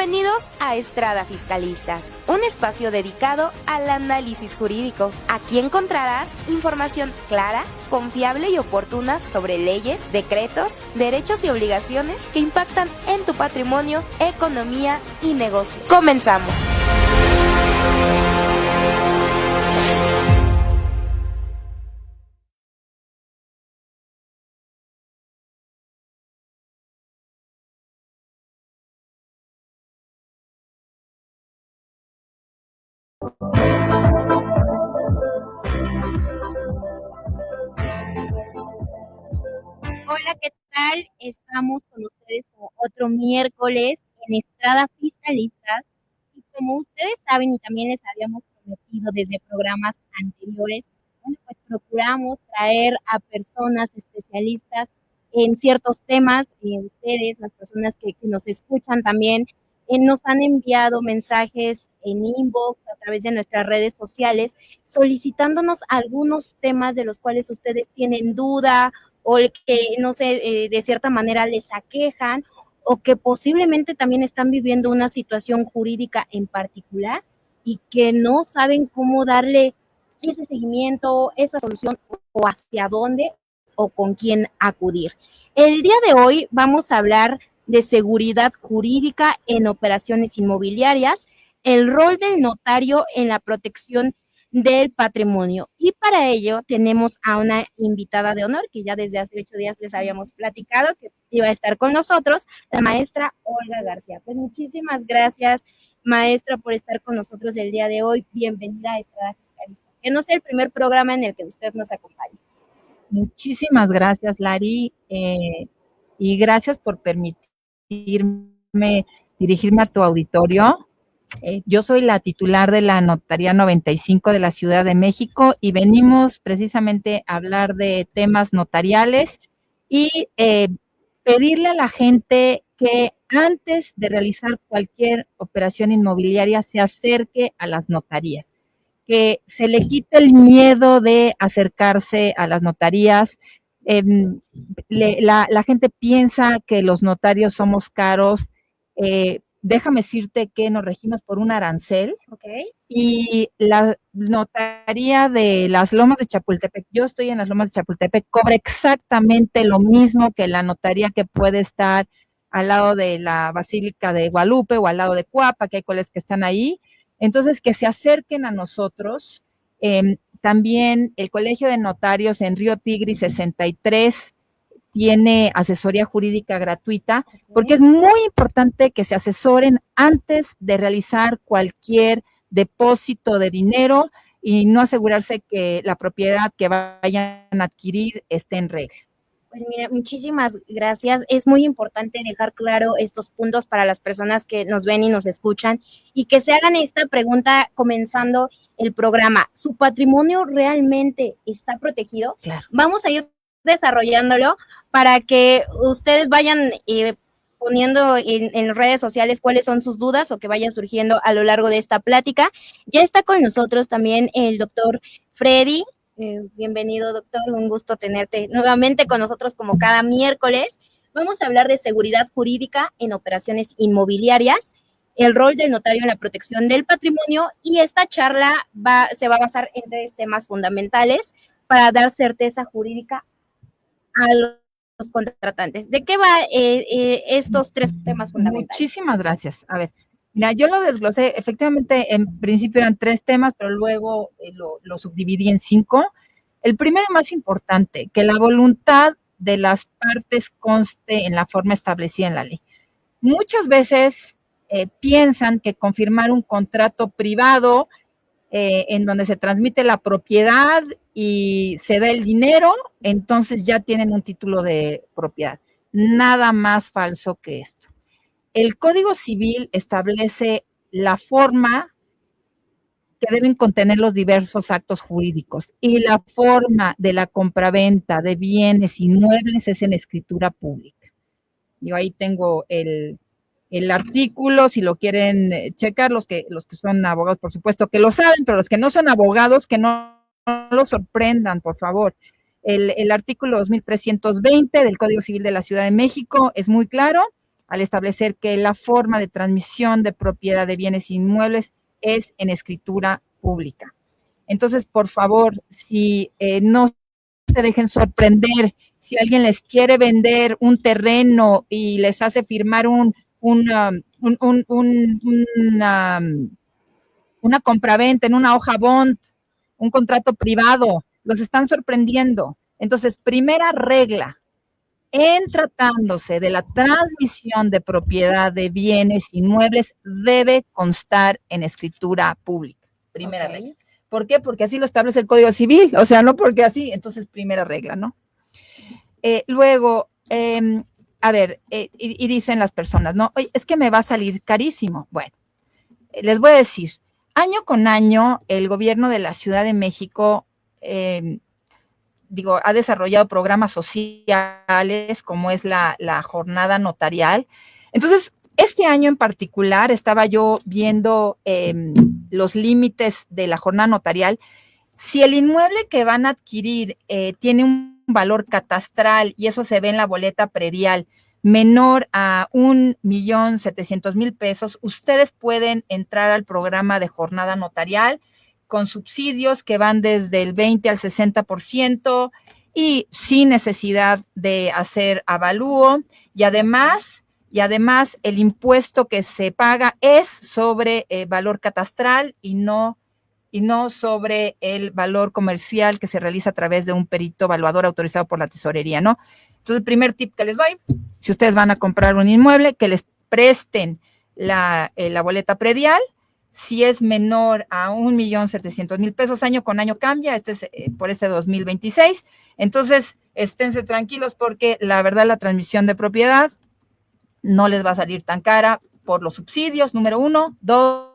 Bienvenidos a Estrada Fiscalistas, un espacio dedicado al análisis jurídico. Aquí encontrarás información clara, confiable y oportuna sobre leyes, decretos, derechos y obligaciones que impactan en tu patrimonio, economía y negocio. ¡Comenzamos! Hola, ¿qué tal? Estamos con ustedes como otro miércoles en Estrada Fiscalistas y como ustedes saben y también les habíamos prometido desde programas anteriores, bueno, pues procuramos traer a personas especialistas en ciertos temas. Ustedes, las personas que nos escuchan también, nos han enviado mensajes en inbox a través de nuestras redes sociales solicitándonos algunos temas de los cuales ustedes tienen duda o que, no sé, de cierta manera les aquejan o que posiblemente también están viviendo una situación jurídica en particular y que no saben cómo darle ese seguimiento, esa solución o hacia dónde o con quién acudir. El día de hoy vamos a hablar de seguridad jurídica en operaciones inmobiliarias, el rol del notario en la protección del patrimonio. Y para ello tenemos a una invitada de honor que ya desde hace 8 días les habíamos platicado que iba a estar con nosotros, la maestra Olga García. Pues muchísimas gracias, maestra, por estar con nosotros el día de hoy. Bienvenida a Estrada Fiscalistas. Que no sea el primer programa en el que usted nos acompañe. Muchísimas gracias, Lari, y gracias por permitirme dirigirme a tu auditorio. Yo soy la titular de la Notaría 95 de la Ciudad de México y venimos precisamente a hablar de temas notariales y pedirle a la gente que antes de realizar cualquier operación inmobiliaria se acerque a las notarías, que se le quite el miedo de acercarse a las notarías. La gente piensa que los notarios somos caros. Déjame decirte que nos regimos por un arancel. Okay. Y la notaría de las Lomas de Chapultepec, yo estoy en las Lomas de Chapultepec, cobra exactamente lo mismo que la notaría que puede estar al lado de la Basílica de Guadalupe o al lado de Cuapa, que hay colegios que están ahí. Entonces, que se acerquen a nosotros. También el Colegio de Notarios en Río Tigris 63 tiene asesoría jurídica gratuita, porque es muy importante que se asesoren antes de realizar cualquier depósito de dinero y no asegurarse que la propiedad que vayan a adquirir esté en regla. Pues mira, muchísimas gracias. Es muy importante dejar claro estos puntos para las personas que nos ven y nos escuchan y que se hagan esta pregunta comenzando el programa. ¿Su patrimonio realmente está protegido? Claro. Vamos a ir desarrollándolo para que ustedes vayan poniendo en redes sociales cuáles son sus dudas o que vaya surgiendo a lo largo de esta plática. Ya está con nosotros también el doctor Freddy. Bienvenido, doctor, un gusto tenerte nuevamente con nosotros como cada miércoles. Vamos a hablar de seguridad jurídica en operaciones inmobiliarias, el rol del notario en la protección del patrimonio, y esta charla se va a basar en 3 temas fundamentales para dar certeza jurídica a los contratantes. ¿De qué va estos 3 temas fundamentales? Muchísimas gracias. A ver, mira, yo lo desglosé, efectivamente, en principio eran 3 temas, pero luego lo subdividí en 5. El primero, más importante, que la voluntad de las partes conste en la forma establecida en la ley. Muchas veces piensan que con firmar un contrato privado en donde se transmite la propiedad y se da el dinero, entonces ya tienen un título de propiedad. Nada más falso que esto. El Código Civil establece la forma que deben contener los diversos actos jurídicos y la forma de la compraventa de bienes inmuebles es en escritura pública. Yo ahí tengo el artículo, si lo quieren checar, los que son abogados, por supuesto que lo saben, pero los que no son abogados, que no lo sorprendan, por favor. El artículo 2320 del Código Civil de la Ciudad de México es muy claro. al establecer que la forma de transmisión de propiedad de bienes inmuebles es en escritura pública. Entonces, por favor, si no se dejen sorprender, si alguien les quiere vender un terreno y les hace firmar una compraventa en una hoja bond, un contrato privado, los están sorprendiendo. Entonces, primera regla, en tratándose de la transmisión de propiedad de bienes inmuebles, debe constar en escritura pública. Primera regla. ¿Por qué? Porque así lo establece el Código Civil, o sea, no porque así, entonces primera regla, ¿no? Luego, y dicen las personas, ¿no? Oye, es que me va a salir carísimo. Bueno, les voy a decir, año con año, el gobierno de la Ciudad de México, ha desarrollado programas sociales, como es la jornada notarial. Entonces, este año en particular, estaba yo viendo los límites de la jornada notarial. Si el inmueble que van a adquirir tiene un valor catastral, y eso se ve en la boleta predial, menor a 1,700,000 pesos, ustedes pueden entrar al programa de jornada notarial con subsidios que van desde el 20 al 60% y sin necesidad de hacer avalúo, y además el impuesto que se paga es sobre valor catastral y no sobre el valor comercial que se realiza a través de un perito evaluador autorizado por la tesorería, ¿no? Entonces, el primer tip que les doy, si ustedes van a comprar un inmueble, que les presten la boleta predial. Si es menor a 1,700,000 pesos, año con año cambia, este es por ese 2026. Entonces, esténse tranquilos porque la verdad la transmisión de propiedad no les va a salir tan cara por los subsidios, número 1. 2,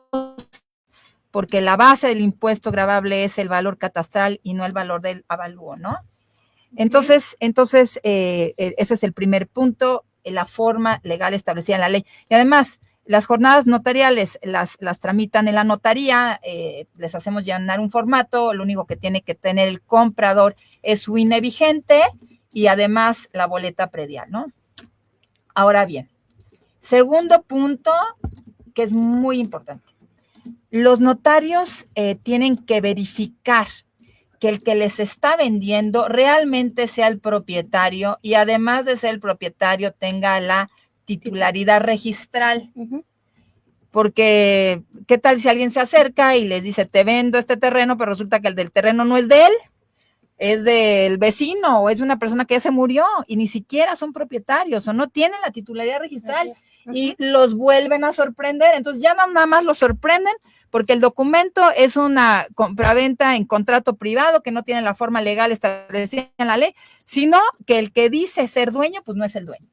porque la base del impuesto gravable es el valor catastral y no el valor del avalúo, ¿no? Entonces, ese es el primer punto, la forma legal establecida en la ley. Y además, las jornadas notariales las tramitan en la notaría, les hacemos llenar un formato, lo único que tiene que tener el comprador es su INE vigente y además la boleta predial, ¿no? Ahora bien, segundo punto que es muy importante. Los notarios tienen que verificar que el que les está vendiendo realmente sea el propietario y además de ser el propietario tenga la titularidad registral. Porque, ¿qué tal si alguien se acerca y les dice, te vendo este terreno, pero resulta que el del terreno no es de él, es del vecino o es de una persona que ya se murió y ni siquiera son propietarios o no tienen la titularidad registral y los vuelven a sorprender? Entonces ya nada más los sorprenden porque el documento es una compraventa en contrato privado que no tiene la forma legal establecida en la ley, sino que el que dice ser dueño, pues no es el dueño.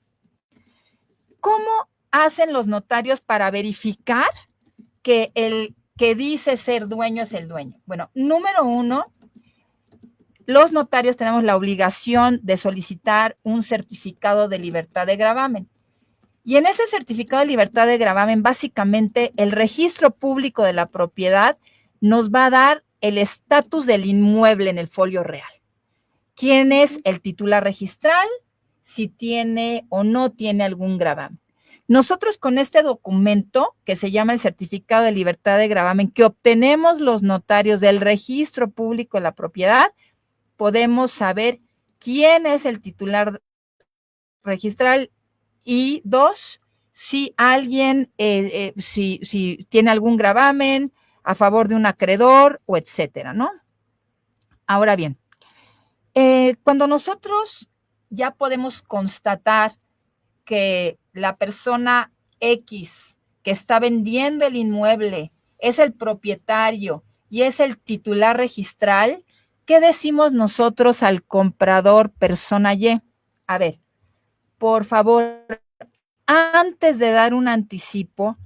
¿Cómo hacen los notarios para verificar que el que dice ser dueño es el dueño? Bueno, número 1, los notarios tenemos la obligación de solicitar un certificado de libertad de gravamen. Y en ese certificado de libertad de gravamen, básicamente, el registro público de la propiedad nos va a dar el estatus del inmueble en el folio real. ¿Quién es el titular registral? Si tiene o no tiene algún gravamen. Nosotros con este documento, que se llama el certificado de libertad de gravamen, que obtenemos los notarios del registro público de la propiedad, podemos saber quién es el titular registral y 2, si alguien, si tiene algún gravamen a favor de un acreedor o etcétera, ¿no? Ahora bien, cuando nosotros ya podemos constatar que la persona X que está vendiendo el inmueble es el propietario y es el titular registral, ¿qué decimos nosotros al comprador persona Y? A ver, por favor, antes de dar un anticipo,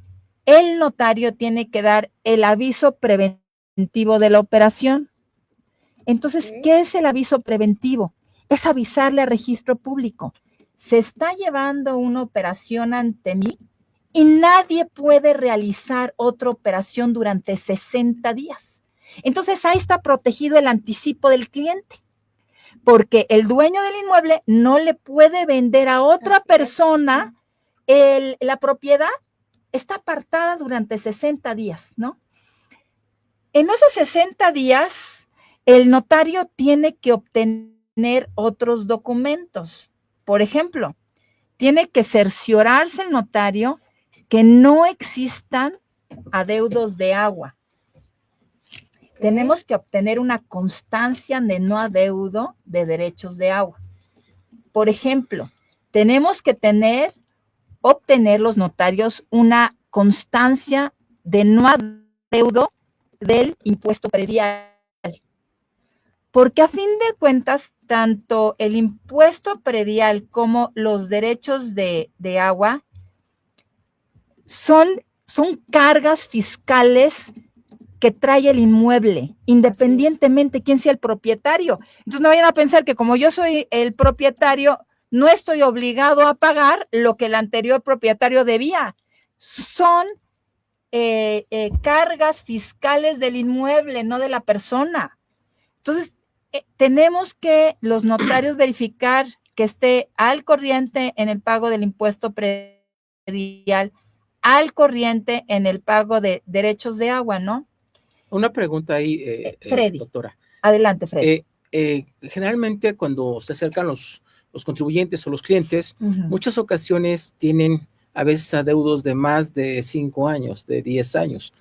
el notario tiene que dar el aviso preventivo de la operación. Entonces, ¿qué es el aviso preventivo? Es avisarle al registro público. Se está llevando una operación ante mí y nadie puede realizar otra operación durante 60 días. Entonces, ahí está protegido el anticipo del cliente, porque el dueño del inmueble no le puede vender a otra persona la propiedad está apartada durante 60 días, ¿no? En esos 60 días, el notario tiene que obtener otros documentos. Por ejemplo, tiene que cerciorarse el notario que no existan adeudos de agua. Tenemos que obtener una constancia de no adeudo de derechos de agua. Por ejemplo, tenemos que obtener los notarios una constancia de no adeudo del impuesto predial. Porque a fin de cuentas, tanto el impuesto predial como los derechos de agua son cargas fiscales que trae el inmueble, independientemente quién sea el propietario. Entonces no vayan a pensar que como yo soy el propietario, no estoy obligado a pagar lo que el anterior propietario debía. Son cargas fiscales del inmueble, no de la persona. Entonces, tenemos que los notarios verificar que esté al corriente en el pago del impuesto predial, al corriente en el pago de derechos de agua, ¿no? Una pregunta ahí, Freddy. doctora. Adelante, Freddy. Generalmente cuando se acercan los contribuyentes o los clientes, muchas ocasiones tienen a veces adeudos de más de 5 años, de 10 años.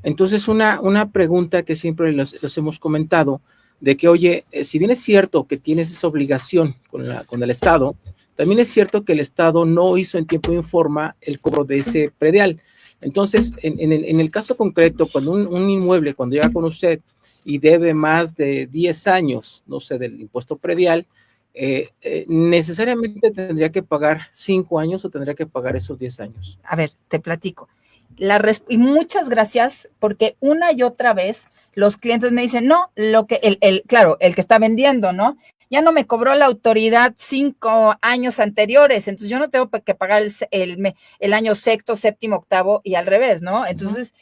Entonces, una pregunta que siempre los hemos comentado, de que, oye, si bien es cierto que tienes esa obligación con el Estado, también es cierto que el Estado no hizo en tiempo y en forma el cobro de ese predial. Entonces, en el caso concreto, cuando un inmueble, cuando llega con usted y debe más de 10 años, no sé, del impuesto predial, necesariamente tendría que pagar 5 años o tendría que pagar esos 10 años. A ver, te platico. Y muchas gracias, porque una y otra vez los clientes me dicen, no, claro, el que está vendiendo, ¿no? Ya no me cobró la autoridad 5 años anteriores, entonces yo no tengo que pagar el año sexto, séptimo, octavo y al revés, ¿no? Entonces,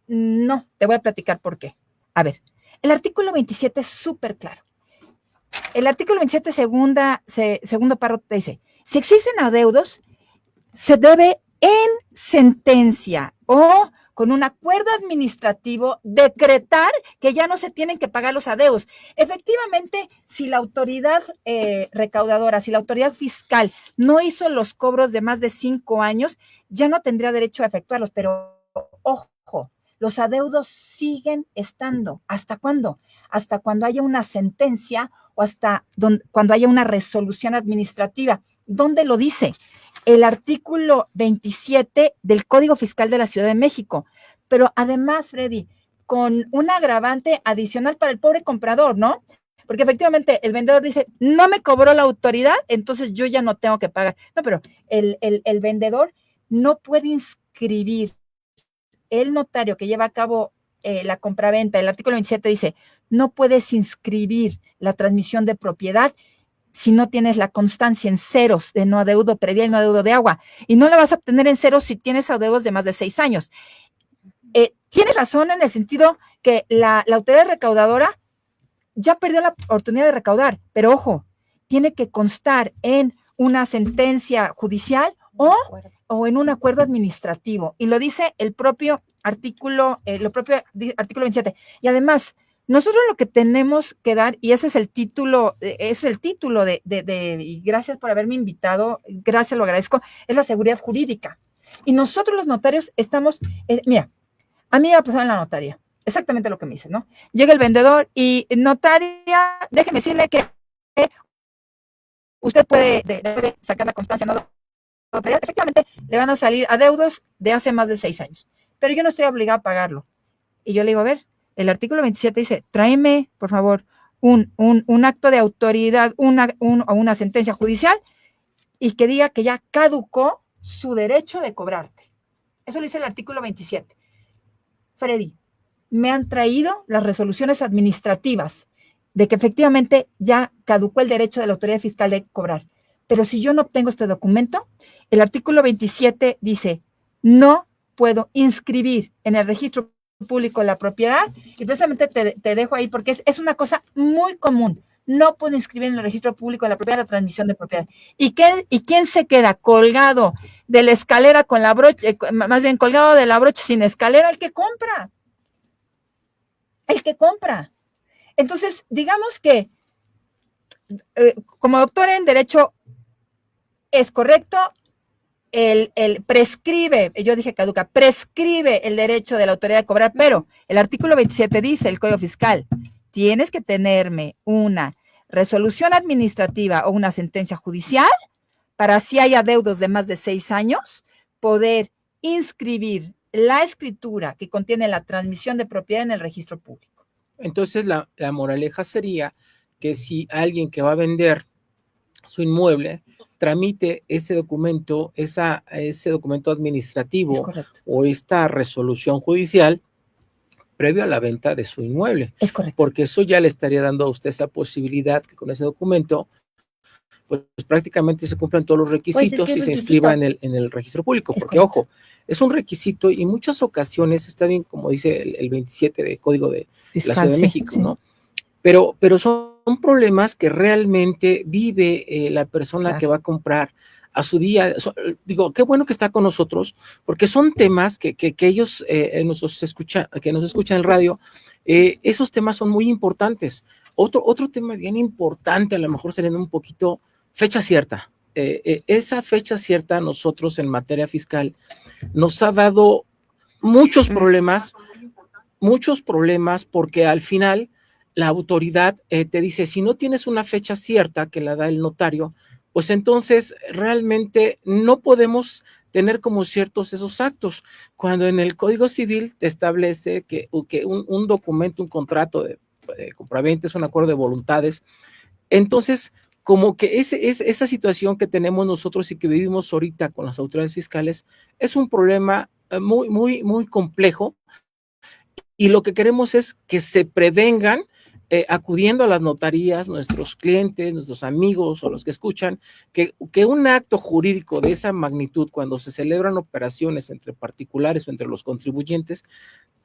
no, te voy a platicar por qué. A ver, el artículo 27 es súper claro. El artículo 27, segundo párrafo, te dice, si existen adeudos, se debe en sentencia o con un acuerdo administrativo decretar que ya no se tienen que pagar los adeudos. Efectivamente, si la autoridad recaudadora, si la autoridad fiscal no hizo los cobros de más de 5 años, ya no tendría derecho a efectuarlos, pero ojo, los adeudos siguen estando. ¿Hasta cuándo? Hasta cuando haya una sentencia o cuando haya una resolución administrativa. ¿Dónde lo dice? El artículo 27 del Código Fiscal de la Ciudad de México. Pero además, Freddy, con un agravante adicional para el pobre comprador, ¿no? Porque efectivamente el vendedor dice, no me cobró la autoridad, entonces yo ya no tengo que pagar. No, pero el vendedor no puede inscribir el notario que lleva a cabo la compraventa. El artículo 27 dice, no puedes inscribir la transmisión de propiedad si no tienes la constancia en ceros de no adeudo predial y no adeudo de agua. Y no la vas a obtener en ceros si tienes adeudos de más de 6 años. Tienes razón en el sentido que la autoridad recaudadora ya perdió la oportunidad de recaudar, pero ojo, tiene que constar en una sentencia judicial o en un acuerdo administrativo. Y lo dice el propio artículo 27. Y además, nosotros lo que tenemos que dar, y ese es el título, y gracias por haberme invitado, gracias, lo agradezco, es la seguridad jurídica. Y nosotros los notarios estamos, mira, a mí me ha pasado en la notaría, exactamente lo que me dice, ¿no? Llega el vendedor y notaria, déjeme decirle que usted debe sacar la constancia, ¿no? Efectivamente, le van a salir adeudos de hace más de 6 años, pero yo no estoy obligado a pagarlo. Y yo le digo, a ver, el artículo 27 dice, tráeme, por favor, un acto de autoridad, o una sentencia judicial, y que diga que ya caducó su derecho de cobrarte. Eso lo dice el artículo 27. Freddy, me han traído las resoluciones administrativas de que efectivamente ya caducó el derecho de la autoridad fiscal de cobrar. Pero si yo no obtengo este documento, el artículo 27 dice, no puedo inscribir en el registro público la propiedad, y precisamente te dejo ahí porque es una cosa muy común. no puede inscribir en el registro público de la propiedad la transmisión de propiedad. ¿Y quién se queda colgado de la escalera con la brocha, más bien colgado de la brocha sin escalera? El que compra. El que compra. Entonces, digamos que como doctora en Derecho es correcto, el prescribe, yo dije caduca, prescribe el derecho de la autoridad de cobrar, pero el artículo 27 dice, el Código Fiscal, tienes que tenerme una resolución administrativa o una sentencia judicial para, si hay adeudos de más de 6 años, poder inscribir la escritura que contiene la transmisión de propiedad en el registro público. Entonces, la moraleja sería que si alguien que va a vender su inmueble tramite ese documento, ese documento administrativo o esta resolución judicial previo a la venta de su inmueble. Es correcto. Porque eso ya le estaría dando a usted esa posibilidad que con ese documento pues prácticamente se cumplan todos los requisitos y se inscriba en el registro público. Porque, ojo, es un requisito y en muchas ocasiones está bien, como dice el 27 de Código de Fiscal, la Ciudad de México, ¿no? Pero son problemas que realmente vive la persona que va a comprar a su día. Digo, qué bueno que está con nosotros, porque son temas que ellos que nos escuchan en radio, esos temas son muy importantes. Otro tema bien importante, a lo mejor sería un poquito fecha cierta. Esa fecha cierta a nosotros en materia fiscal nos ha dado muchos problemas porque al final la autoridad te dice, si no tienes una fecha cierta que la da el notario, pues entonces realmente no podemos tener como ciertos esos actos, cuando en el Código Civil te establece que un documento, un contrato de compraventa es un acuerdo de voluntades. Entonces, como que esa situación que tenemos nosotros y que vivimos ahorita con las autoridades fiscales es un problema muy, muy, muy complejo, y lo que queremos es que se prevengan acudiendo a las notarías, nuestros clientes, nuestros amigos o los que escuchan, que un acto jurídico de esa magnitud, cuando se celebran operaciones entre particulares o entre los contribuyentes,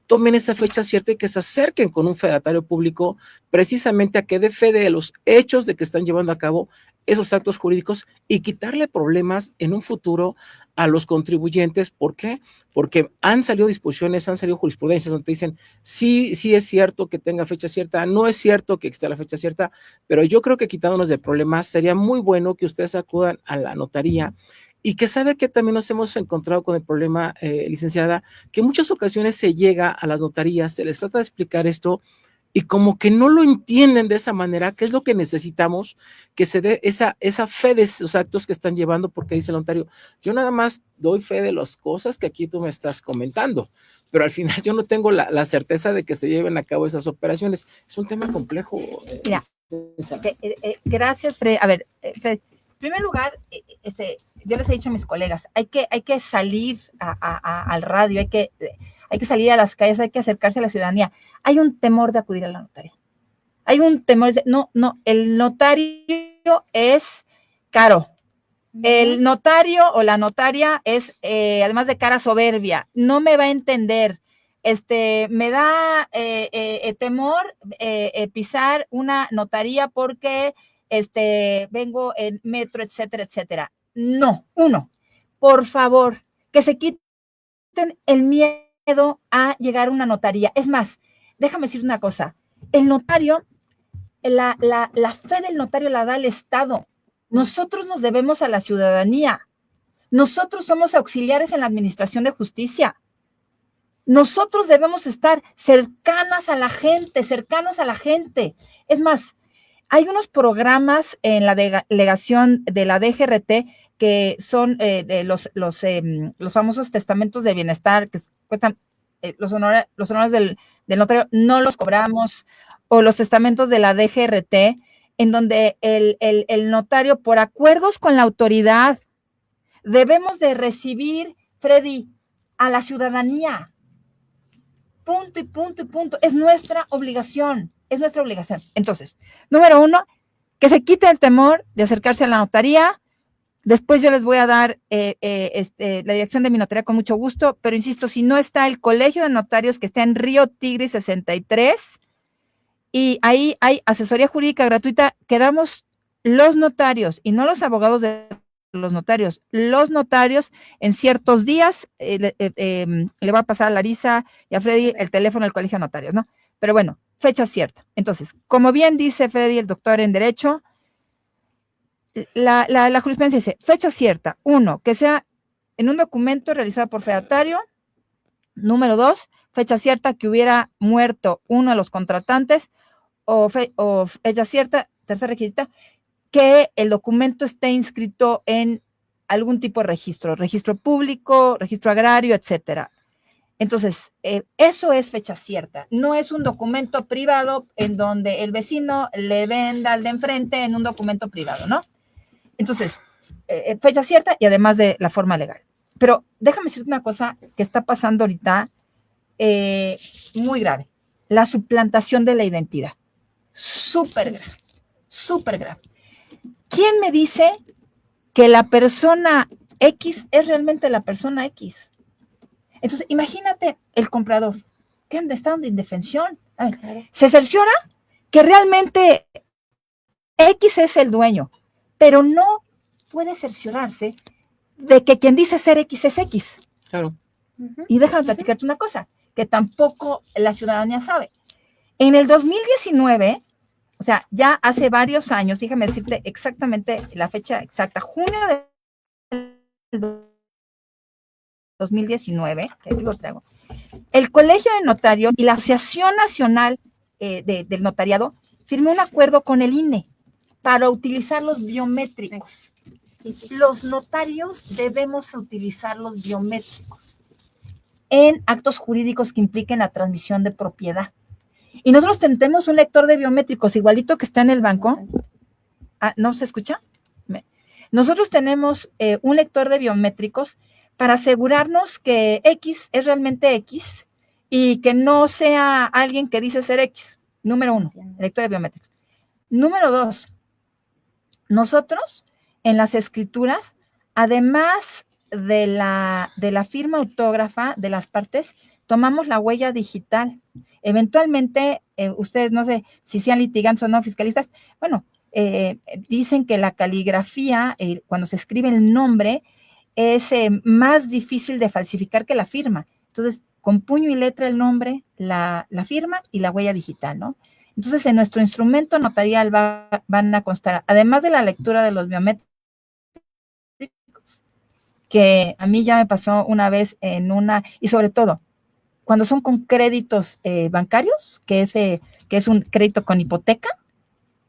tomen esa fecha cierta y que se acerquen con un fedatario público precisamente a que dé fe de los hechos de que están llevando a cabo esos actos jurídicos y quitarle problemas en un futuro a los contribuyentes. ¿Por qué? Porque han salido disposiciones, han salido jurisprudencias donde te dicen, sí es cierto que tenga fecha cierta, no es cierto que exista la fecha cierta, pero yo creo que quitándonos de problemas sería muy bueno que ustedes acudan a la notaría. Y que sabe que también nos hemos encontrado con el problema, licenciada, que en muchas ocasiones se llega a las notarías, se les trata de explicar esto y como que no lo entienden de esa manera, que es lo que necesitamos, que se dé esa fe de esos actos que están llevando, porque dice el notario, yo nada más doy fe de las cosas que aquí tú me estás comentando, pero al final yo no tengo la certeza de que se lleven a cabo esas operaciones. Es un tema complejo. Mira, gracias, Fred. A ver, Fred, en primer lugar, yo les he dicho a mis colegas, hay que salir al radio, hay que salir a las calles, hay que acercarse a la ciudadanía. Hay un temor de acudir a la notaría. Hay un temor no, el notario es caro. El notario o la notaria es, además de cara, soberbia. No me va a entender. Me da temor pisar una notaría porque vengo en metro, etcétera, etcétera. No, por favor, que se quiten el miedo a llegar a una notaría. Es más, déjame decir una cosa, el notario, la fe del notario la da el Estado. Nosotros nos debemos a la ciudadanía. Nosotros somos auxiliares en la administración de justicia. Nosotros debemos estar cercanos a la gente. Es más, hay unos programas en la delegación de la DGRT que son los famosos testamentos de bienestar que cuestan los honores del notario, no los cobramos, o los testamentos de la DGRT, en donde el notario, por acuerdos con la autoridad, debemos de recibir, Freddy, a la ciudadanía. Punto y punto y punto. Es nuestra obligación. Entonces, número 1, que se quite el temor de acercarse a la notaría. Después yo les voy a dar la dirección de mi notaría con mucho gusto, pero insisto, si no está el Colegio de Notarios, que está en Río Tigre 63, y ahí hay asesoría jurídica gratuita que damos los notarios y no los abogados de los notarios en ciertos días. Le va a pasar a Larisa y a Freddy el teléfono del Colegio de Notarios, ¿no? Pero bueno, fecha cierta. Entonces, como bien dice Freddy, el doctor en Derecho, la jurisprudencia dice, fecha cierta, 1, que sea en un documento realizado por fedatario. Número 2, fecha cierta que hubiera muerto uno de los contratantes, o fecha cierta, tercer requisito, que el documento esté inscrito en algún tipo de registro público, registro agrario, etcétera. Entonces, eso es fecha cierta. No es un documento privado en donde el vecino le venda al de enfrente en un documento privado, ¿no? Entonces, fecha cierta y además de la forma legal. Pero déjame decirte una cosa que está pasando ahorita muy grave. La suplantación de la identidad. Súper grave. Súper grave. ¿Quién me dice que la persona X es realmente la persona X? Entonces, imagínate el comprador que anda estando de indefensión. Se cerciora que realmente X es el dueño, pero no puede cerciorarse de que quien dice ser X es X. Claro. Y déjame platicarte una cosa, que tampoco la ciudadanía sabe. En el 2019, o sea, ya hace varios años, déjame decirte exactamente la fecha exacta, junio del 2019, que lo traigo, el Colegio de Notarios y la Asociación Nacional del Notariado firmó un acuerdo con el INE para utilizar los biométricos. Sí. Los notarios debemos utilizar los biométricos en actos jurídicos que impliquen la transmisión de propiedad. Y nosotros tenemos un lector de biométricos igualito que está en el banco. ¿No se escucha? Nosotros tenemos un lector de biométricos para asegurarnos que X es realmente X y que no sea alguien que dice ser X. Número 1, lector de biométricos. Número 2, nosotros en las escrituras, además de la firma autógrafa de las partes, tomamos la huella digital. Eventualmente, ustedes no sé si sean litigantes o no fiscalistas, bueno, dicen que la caligrafía, cuando se escribe el nombre, es más difícil de falsificar que la firma. Entonces, con puño y letra el nombre, la firma y la huella digital, ¿no? Entonces, en nuestro instrumento notarial van a constar, además de la lectura de los biométricos, que a mí ya me pasó una vez y sobre todo, cuando son con créditos bancarios, que es un crédito con hipoteca,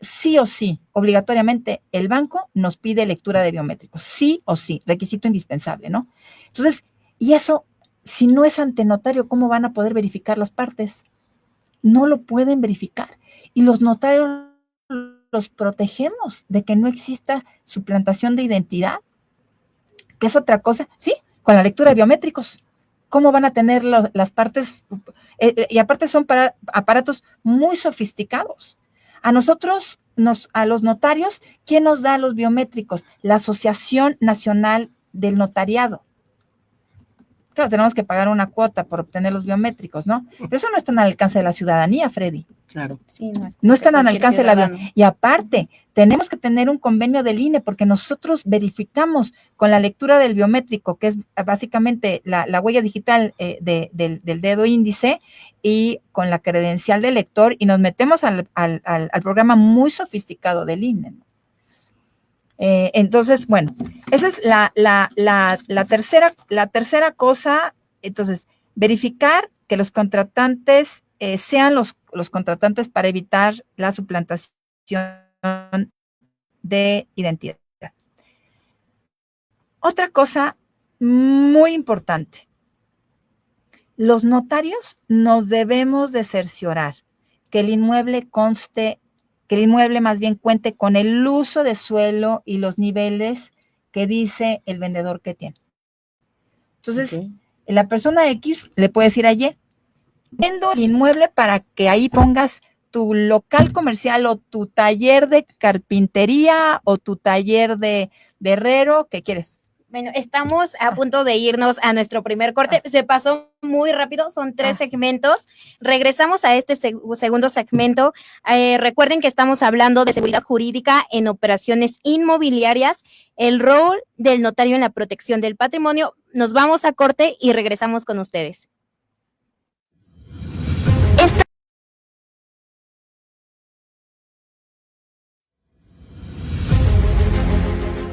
sí o sí, obligatoriamente, el banco nos pide lectura de biométricos, sí o sí, requisito indispensable, ¿no? Entonces, y eso, si no es ante notario, ¿cómo van a poder verificar las partes? No lo pueden verificar. Y los notarios los protegemos de que no exista suplantación de identidad, que es otra cosa, ¿sí? Con la lectura de biométricos. ¿Cómo van a tener las partes? Y aparte son aparatos muy sofisticados. A nosotros, a los notarios, ¿quién nos da los biométricos? La Asociación Nacional del Notariado. Claro, tenemos que pagar una cuota por obtener los biométricos, ¿no? Pero eso no está al alcance de la ciudadanía, Freddy. Claro. Sí, no están al alcance de la ciudadanía. Y aparte, tenemos que tener un convenio del INE porque nosotros verificamos con la lectura del biométrico, que es básicamente la huella digital del dedo índice, y con la credencial del lector, y nos metemos al programa muy sofisticado del INE, ¿no? Entonces, bueno, esa es la tercera cosa. Entonces, verificar que los contratantes sean los contratantes para evitar la suplantación de identidad. Otra cosa muy importante, los notarios nos debemos de cerciorar que el inmueble más bien cuente con el uso de suelo y los niveles que dice el vendedor que tiene. Entonces, la persona X le puede decir a Y, vendo el inmueble para que ahí pongas tu local comercial o tu taller de carpintería o tu taller de herrero, ¿qué quieres? Bueno, estamos a punto de irnos a nuestro primer corte. Se pasó muy rápido, son 3 segmentos. Regresamos a este segundo segmento. Recuerden que estamos hablando de seguridad jurídica en operaciones inmobiliarias, el rol del notario en la protección del patrimonio. Nos vamos a corte y regresamos con ustedes.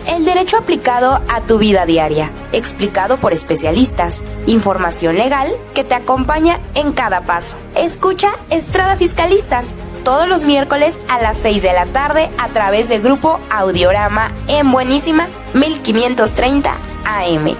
El derecho aplicado a tu vida diaria, explicado por especialistas, información legal que te acompaña en cada paso. Escucha Estrada Fiscalistas todos los miércoles a las 6 de la tarde a través del grupo Audiorama en Buenísima 1530 AM.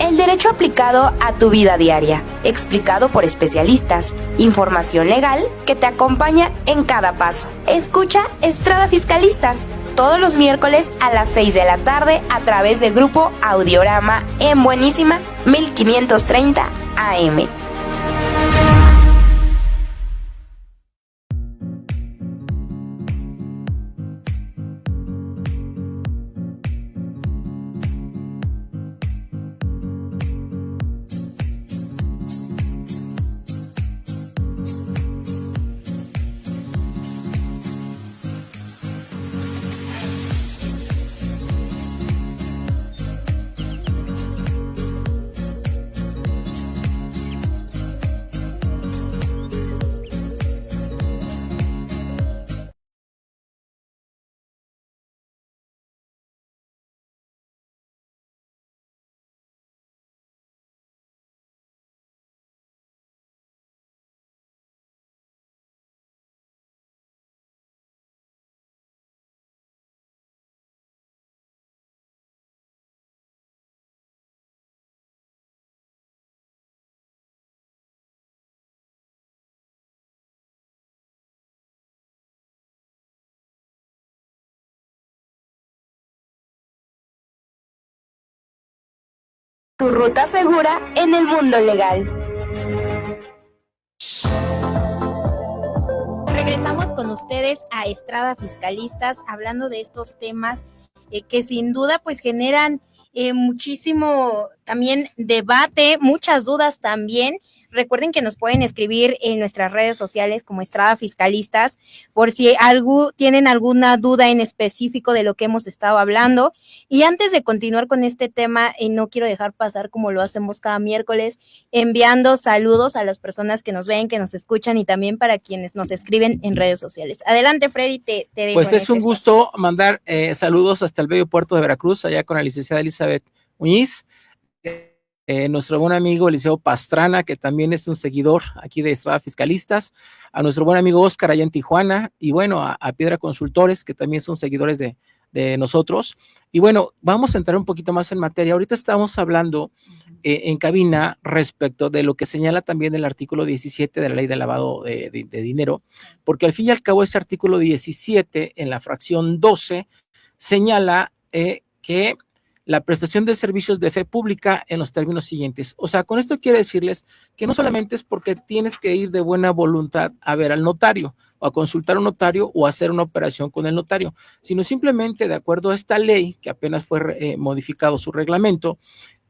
El derecho aplicado a tu vida diaria, explicado por especialistas, información legal que te acompaña en cada paso. Escucha Estrada Fiscalistas todos los miércoles a las 6 de la tarde a través del grupo Audiorama en Buenísima 1530 AM. Tu ruta segura en el mundo legal. Regresamos con ustedes a Estrada Fiscalistas hablando de estos temas que sin duda pues generan muchísimo también debate, muchas dudas también. Recuerden que nos pueden escribir en nuestras redes sociales como Estrada Fiscalistas por si tienen alguna duda en específico de lo que hemos estado hablando. Y antes de continuar con este tema, no quiero dejar pasar como lo hacemos cada miércoles, enviando saludos a las personas que nos ven, que nos escuchan y también para quienes nos escriben en redes sociales. Adelante, Freddy, te dejo. Pues es un gusto mandar saludos hasta el bello puerto de Veracruz, allá con la licenciada Elizabeth Muñiz. Nuestro buen amigo Eliseo Pastrana, que también es un seguidor aquí de Estrada Fiscalistas, a nuestro buen amigo Oscar allá en Tijuana, y bueno, a Piedra Consultores, que también son seguidores de nosotros. Y bueno, vamos a entrar un poquito más en materia. Ahorita estamos hablando en cabina respecto de lo que señala también el artículo 17 de la ley de lavado de dinero, porque al fin y al cabo ese artículo 17 en la fracción 12 señala que la prestación de servicios de fe pública en los términos siguientes. O sea, con esto quiero decirles que no solamente es porque tienes que ir de buena voluntad a ver al notario o a consultar a un notario o a hacer una operación con el notario, sino simplemente de acuerdo a esta ley, que apenas fue modificado su reglamento,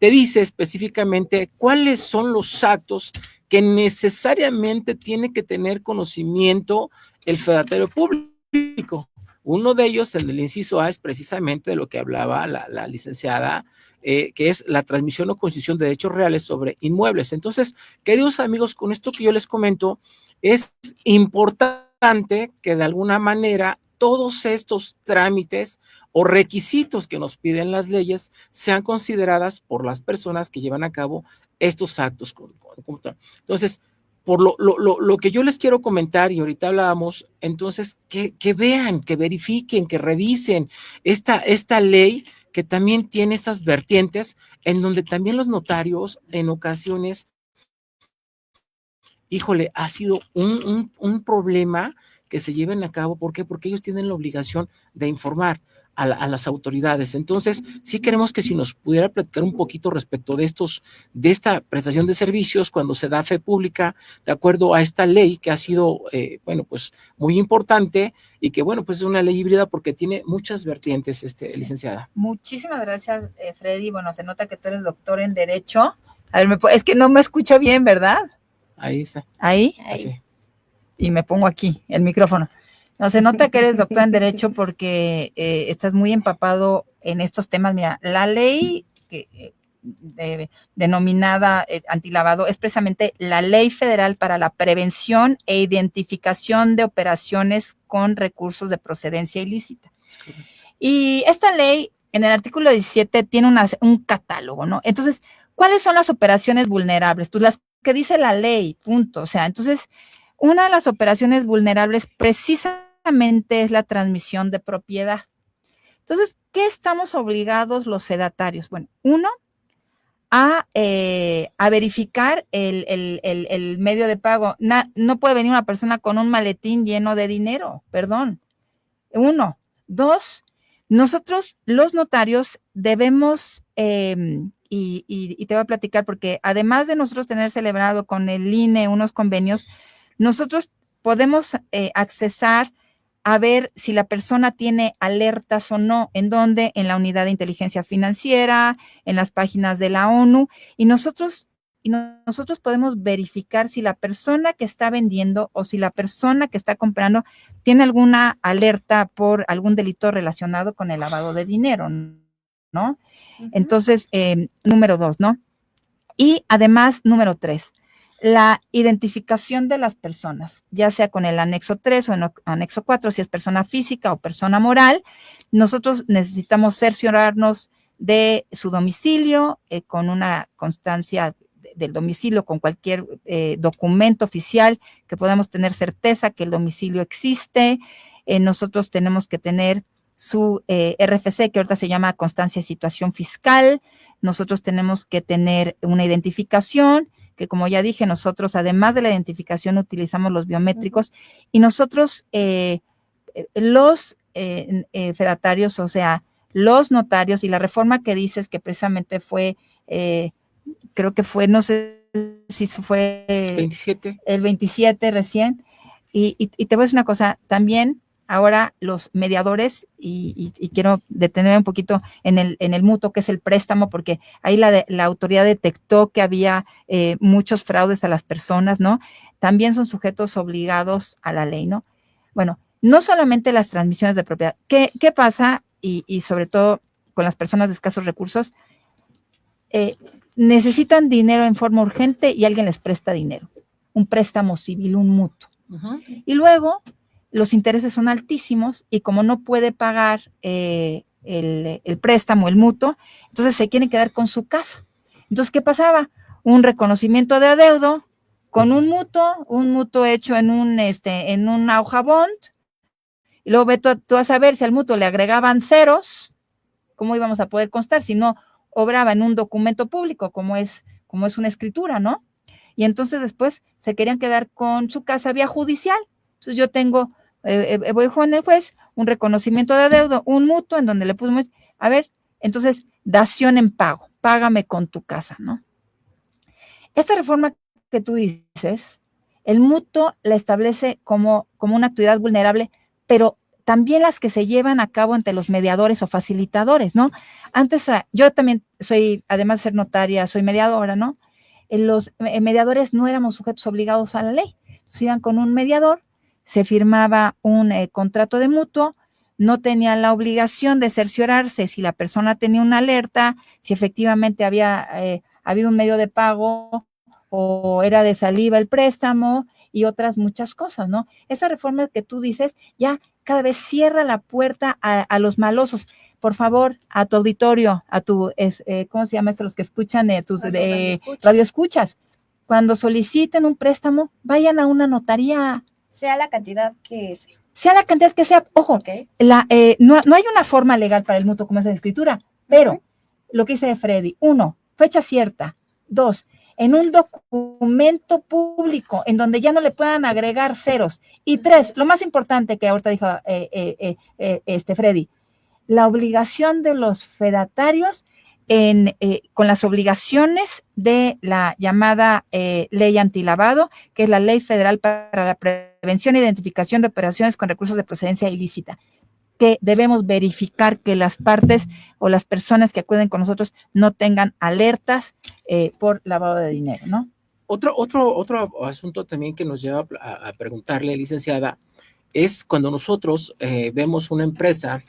te dice específicamente cuáles son los actos que necesariamente tiene que tener conocimiento el fedatario público. Uno de ellos, el del inciso A, es precisamente de lo que hablaba la licenciada, que es la transmisión o concesión de derechos reales sobre inmuebles. Entonces, queridos amigos, con esto que yo les comento, es importante importante que de alguna manera todos estos trámites o requisitos que nos piden las leyes sean consideradas por las personas que llevan a cabo estos actos. Entonces, por lo que yo les quiero comentar, y ahorita hablábamos, entonces, que vean, que verifiquen, que revisen esta ley que también tiene esas vertientes en donde también los notarios en ocasiones, híjole, ha sido un problema que se lleven a cabo. ¿Por qué? Porque ellos tienen la obligación de informar a las autoridades. Entonces, sí queremos que si nos pudiera platicar un poquito respecto de esta prestación de servicios cuando se da fe pública, de acuerdo a esta ley que ha sido, bueno, pues muy importante y que, bueno, pues es una ley híbrida porque tiene muchas vertientes, licenciada. Muchísimas gracias, Freddy. Bueno, se nota que tú eres doctor en Derecho. A ver, es que no me escucho bien, ¿verdad? Ahí está. ¿Ahí? Así. Y me pongo aquí el micrófono. No, se nota que eres doctor en Derecho porque estás muy empapado en estos temas. Mira, la ley denominada antilavado es precisamente la Ley Federal para la Prevención e Identificación de Operaciones con Recursos de Procedencia Ilícita. Y esta ley, en el artículo 17, tiene un catálogo, ¿no? Entonces, ¿cuáles son las operaciones vulnerables? Pues las que dice la ley, punto. O sea, entonces, una de las operaciones vulnerables precisamente es la transmisión de propiedad. Entonces, ¿qué estamos obligados los fedatarios? Bueno, uno, a verificar el medio de pago. No puede venir una persona con un maletín lleno de dinero, perdón. Uno. Dos, nosotros los notarios debemos, y te voy a platicar porque además de nosotros tener celebrado con el INE unos convenios, nosotros podemos accesar a ver si la persona tiene alertas o no. ¿En dónde? En la Unidad de Inteligencia Financiera, en las páginas de la ONU, y nosotros podemos verificar si la persona que está vendiendo o si la persona que está comprando tiene alguna alerta por algún delito relacionado con el lavado de dinero, ¿no? Uh-huh. Entonces, número 2, ¿no? Y además, número 3, la identificación de las personas, ya sea con el anexo 3 o en anexo 4, si es persona física o persona moral. Nosotros necesitamos cerciorarnos de su domicilio con una constancia del domicilio, con cualquier documento oficial que podamos tener certeza que el domicilio existe. Nosotros tenemos que tener su RFC, que ahorita se llama constancia de situación fiscal. Nosotros tenemos que tener una identificación, que como ya dije, nosotros además de la identificación utilizamos los biométricos, y nosotros los fedatarios, o sea, los notarios, y la reforma que dices que precisamente fue, creo que fue, no sé si fue 27. El 27 recién, y te voy a decir una cosa, también ahora los mediadores, y quiero detenerme un poquito en el mutuo, que es el préstamo, porque ahí la autoridad detectó que había muchos fraudes a las personas, ¿no? También son sujetos obligados a la ley, ¿no? Bueno, no solamente las transmisiones de propiedad. ¿Qué pasa? Y sobre todo con las personas de escasos recursos, necesitan dinero en forma urgente y alguien les presta dinero, un préstamo civil, un mutuo. Uh-huh. Y luego los intereses son altísimos y como no puede pagar el préstamo, el mutuo, entonces se quieren quedar con su casa. Entonces, ¿qué pasaba? Un reconocimiento de adeudo con un mutuo hecho en una hoja bond, y luego ve tú a saber si al mutuo le agregaban ceros, ¿cómo íbamos a poder constar? Si no obraba en un documento público, como es una escritura, ¿no? Y entonces después se querían quedar con su casa vía judicial. Entonces yo tengo, voy con el juez, un reconocimiento de adeudo, un mutuo en donde le pusimos, a ver, entonces, dación en pago, págame con tu casa, ¿no? Esta reforma que tú dices, el mutuo la establece como una actividad vulnerable, pero también las que se llevan a cabo entre los mediadores o facilitadores, ¿no? Antes, yo también soy, además de ser notaria, soy mediadora, ¿no? Los mediadores no éramos sujetos obligados a la ley. Entonces iban con un mediador, se firmaba un contrato de mutuo, no tenían la obligación de cerciorarse si la persona tenía una alerta, si efectivamente había habido un medio de pago o era de saliva el préstamo, y otras muchas cosas, ¿no? Esa reforma que tú dices ya cada vez cierra la puerta a los malosos. Por favor, a tu auditorio, a tu, ¿cómo se llama esto? Los que escuchan tus radioescuchas. Cuando soliciten un préstamo, vayan a una notaría. Sea la cantidad que sea. Sea la cantidad que sea. Ojo, Okay. No hay una forma legal para el mutuo como esa de escritura, pero lo que dice Freddy, 1, fecha cierta. 2, en un documento público en donde ya no le puedan agregar ceros. Y 3, lo más importante que ahorita dijo Freddy, la obligación de los fedatarios con las obligaciones de la llamada ley antilavado, que es la Ley Federal para la Prevención e Identificación de Operaciones con Recursos de Procedencia Ilícita, que debemos verificar que las partes o las personas que acuden con nosotros no tengan alertas por lavado de dinero, ¿no? Otro asunto también que nos lleva a preguntarle, licenciada, es cuando nosotros vemos una empresa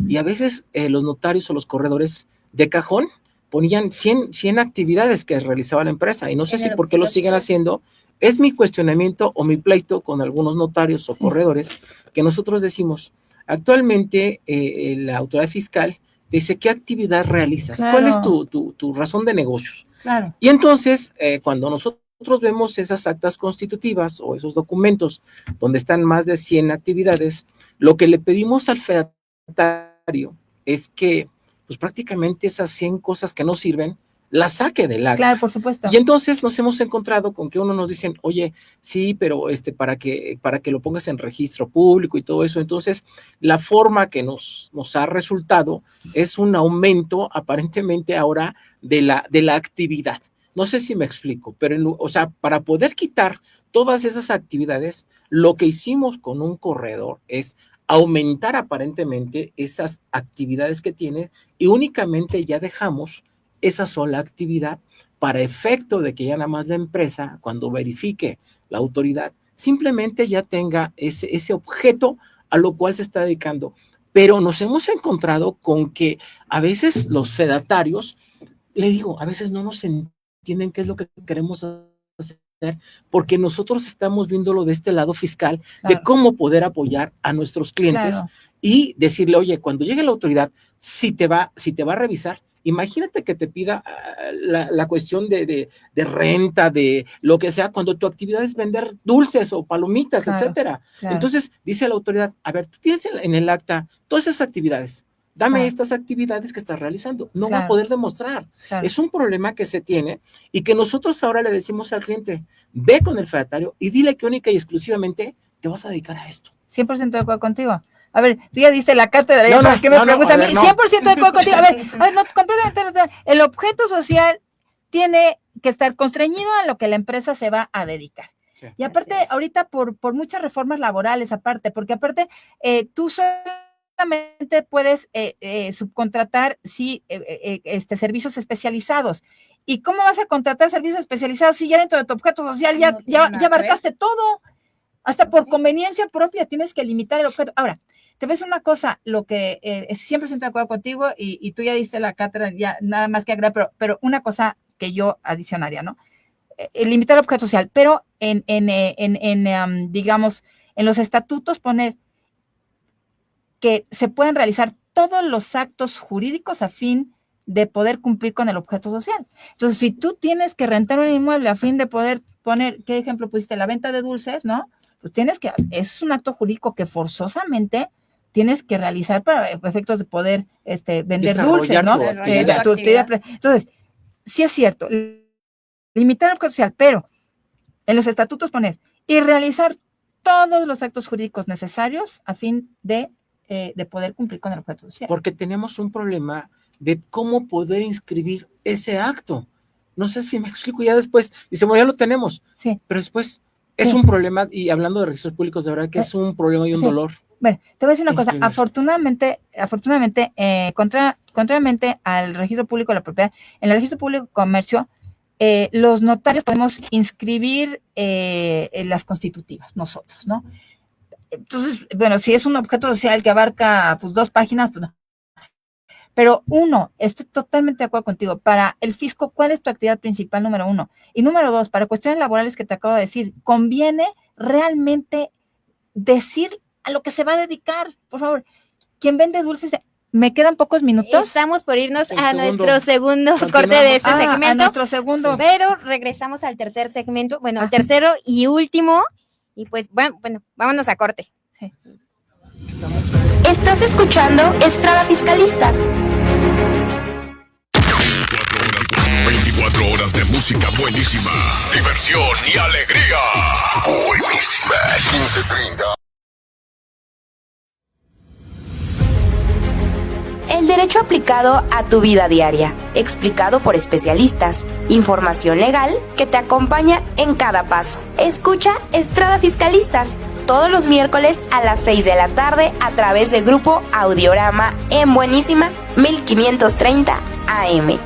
y a veces los notarios o los corredores de cajón ponían 100 actividades que realizaba la empresa y no sé si por qué lo siguen haciendo. Es mi cuestionamiento o mi pleito con algunos notarios o corredores que nosotros decimos, actualmente la autoridad fiscal dice, ¿qué actividad realizas? Claro. ¿Cuál es tu razón de negocios? Claro. Y entonces, cuando nosotros vemos esas actas constitutivas o esos documentos donde están más de 100 actividades, lo que le pedimos al fedatario es que pues prácticamente esas 100 cosas que no sirven, las saque del acta. Claro, por supuesto. Y entonces nos hemos encontrado con que uno nos dicen, oye, sí, pero para que lo pongas en registro público y todo eso. Entonces, la forma que nos ha resultado es un aumento aparentemente ahora de la actividad. No sé si me explico, pero o sea, para poder quitar todas esas actividades, lo que hicimos con un corredor es aumentar aparentemente esas actividades que tiene y únicamente ya dejamos esa sola actividad para efecto de que ya nada más la empresa, cuando verifique la autoridad, simplemente ya tenga ese objeto a lo cual se está dedicando. Pero nos hemos encontrado con que a veces los fedatarios, le digo, a veces no nos entienden qué es lo que queremos hacer, porque nosotros estamos viéndolo de este lado fiscal, claro, de cómo poder apoyar a nuestros clientes, claro, y decirle, oye, cuando llegue la autoridad, si te va a revisar, imagínate que te pida la cuestión de renta, de lo que sea, cuando tu actividad es vender dulces o palomitas, claro, etcétera. Claro. Entonces, dice la autoridad, a ver, tú tienes en el acta todas esas actividades, dame estas actividades que estás realizando. No va a poder demostrar. Claro. Es un problema que se tiene y que nosotros ahora le decimos al cliente, ve con el fedatario y dile que única y exclusivamente te vas a dedicar a esto. 100% de acuerdo contigo. A ver, tú ya diste la cátedra, ¿para qué me preguntas a mí? 100% de acuerdo contigo. A ver, no, completamente. El objeto social tiene que estar constreñido a lo que la empresa se va a dedicar. Sí. Y aparte, ahorita por muchas reformas laborales, porque aparte, tú solamente puedes subcontratar servicios especializados. ¿Y cómo vas a contratar servicios especializados si ya dentro de tu objeto social ya abarcaste todo? Hasta por conveniencia propia tienes que limitar el objeto. Ahora, te ves una cosa, lo que 100% de acuerdo contigo y tú ya diste la cátedra, ya nada más que agregar, pero una cosa que yo adicionaría, ¿no? Limitar el objeto social, pero digamos, en los estatutos poner que se pueden realizar todos los actos jurídicos a fin de poder cumplir con el objeto social. Entonces, si tú tienes que rentar un inmueble a fin de poder poner, ¿qué ejemplo pusiste? La venta de dulces, ¿no? Pues es un acto jurídico que forzosamente tienes que realizar para efectos de poder vender dulces, ¿no? Tu actividad. Entonces, sí es cierto, limitar el objeto social, pero en los estatutos poner y realizar todos los actos jurídicos necesarios a fin de poder cumplir con el objeto social. Porque tenemos un problema de cómo poder inscribir ese acto. No sé si me explico, ya después, dice, bueno, ya lo tenemos, sí, pero después es un problema, y hablando de registros públicos, de verdad que es un problema y un dolor. Bueno, te voy a decir una cosa, afortunadamente, contrariamente al registro público de la propiedad, en el registro público de comercio, los notarios podemos inscribir las constitutivas, nosotros, ¿no? Entonces, bueno, si es un objeto social que abarca pues 2 páginas, pues no. Pero estoy totalmente de acuerdo contigo. Para el fisco, ¿cuál es tu actividad principal? Número 1. Y número 2, para cuestiones laborales que te acabo de decir, conviene realmente decir a lo que se va a dedicar. Por favor, quien vende dulces, me quedan pocos minutos. Estamos por irnos a segundo. nuestro segundo Continuamos. corte de este A segmento, nuestro segundo. pero regresamos al tercer segmento, bueno, al tercero y último, y pues bueno, vámonos a corte. Sí. Estás escuchando Estrada Fiscalistas. 24 horas de música buenísima, diversión y alegría. Buenísima. 15:30. El derecho aplicado a tu vida diaria, explicado por especialistas. Información legal que te acompaña en cada paso. Escucha Estrada Fiscalistas todos los miércoles a las 6 de la tarde a través de Grupo Audiorama en Buenísima 1530 AM.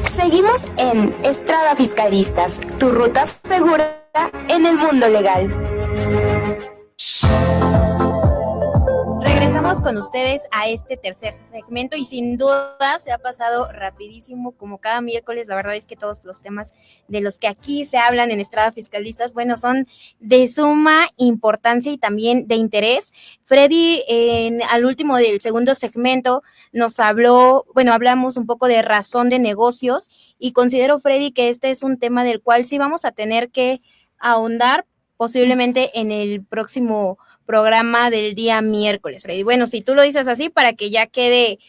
Seguimos en Estrada Fiscalistas, tu ruta segura en el mundo legal. Regresamos con ustedes a este tercer segmento y sin duda se ha pasado rapidísimo como cada miércoles. La verdad es que todos los temas de los que aquí se hablan en Estrada Fiscalistas, bueno, son de suma importancia y también de interés. Freddy, al último del segundo segmento nos hablamos un poco de razón de negocios y considero, Freddy, que este es un tema del cual sí vamos a tener que ahondar posiblemente en el próximo programa del día miércoles, Freddy. Bueno, si tú lo dices así, para que ya quede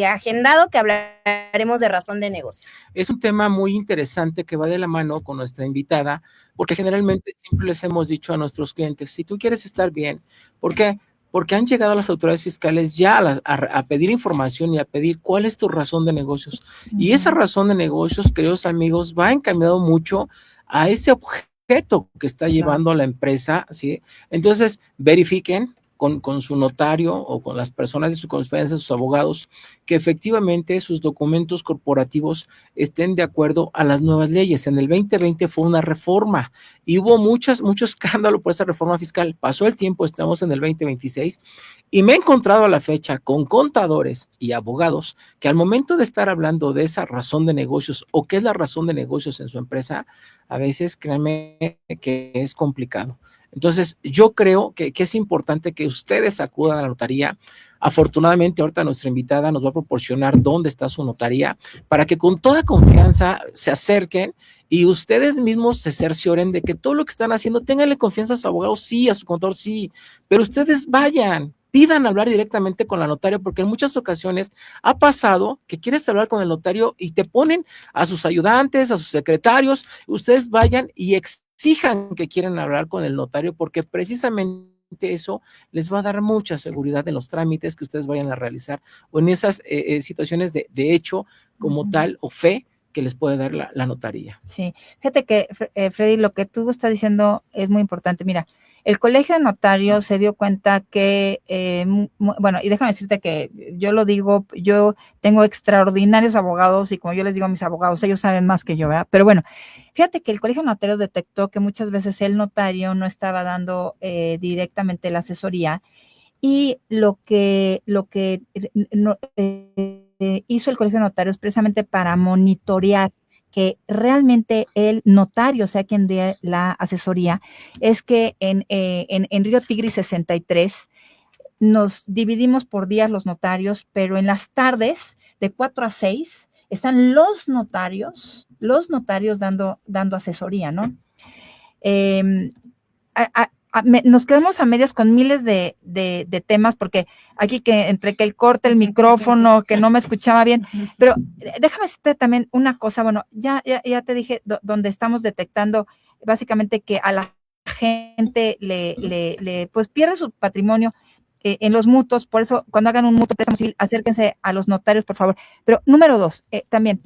agendado que hablaremos de razón de negocios. Es un tema muy interesante que va de la mano con nuestra invitada, porque generalmente siempre les hemos dicho a nuestros clientes, si tú quieres estar bien, ¿por qué? Porque han llegado las autoridades fiscales ya a pedir información y a pedir cuál es tu razón de negocios. Y esa razón de negocios, queridos amigos, va encaminado mucho a ese objeto que está llevando la empresa, ¿sí? Entonces, verifiquen con su notario o con las personas de su confianza, sus abogados, que efectivamente sus documentos corporativos estén de acuerdo a las nuevas leyes. En el 2020 fue una reforma y hubo mucho escándalo por esa reforma fiscal. Pasó el tiempo, estamos en el 2026 y me he encontrado a la fecha con contadores y abogados que al momento de estar hablando de esa razón de negocios o qué es la razón de negocios en su empresa, a veces créanme que es complicado. Entonces, yo creo que es importante que ustedes acudan a la notaría. Afortunadamente, ahorita nuestra invitada nos va a proporcionar dónde está su notaría para que con toda confianza se acerquen y ustedes mismos se cercioren de que todo lo que están haciendo, ténganle confianza a su abogado, sí, a su contador, sí, pero ustedes vayan, pidan hablar directamente con la notaria, porque en muchas ocasiones ha pasado que quieres hablar con el notario y te ponen a sus ayudantes, a sus secretarios, ustedes vayan y exijan que quieren hablar con el notario, porque precisamente eso les va a dar mucha seguridad en los trámites que ustedes vayan a realizar o en esas situaciones de hecho como tal o fe que les puede dar la notaría. Sí, fíjate que, Freddy, lo que tú estás diciendo es muy importante. Mira, el Colegio de Notarios se dio cuenta que, bueno, y déjame decirte que yo lo digo, yo tengo extraordinarios abogados y como yo les digo a mis abogados, ellos saben más que yo, ¿verdad? Pero bueno, fíjate que el Colegio de Notarios detectó que muchas veces el notario no estaba dando directamente la asesoría y lo que hizo el Colegio de Notarios precisamente para monitorear que realmente el notario sea quien dé la asesoría, es que en Río Tigris 63 nos dividimos por días los notarios, pero en las tardes de 4 a 6 están los notarios dando asesoría, ¿no? Nos quedamos a medias con miles de temas, porque aquí que entre que el corte, el micrófono, que no me escuchaba bien, pero déjame decirte también una cosa, bueno, ya te dije donde estamos detectando básicamente que a la gente le pues pierde su patrimonio en los mutuos, por eso cuando hagan un mutuo préstamo civil, acérquense a los notarios, por favor. Pero número 2, también,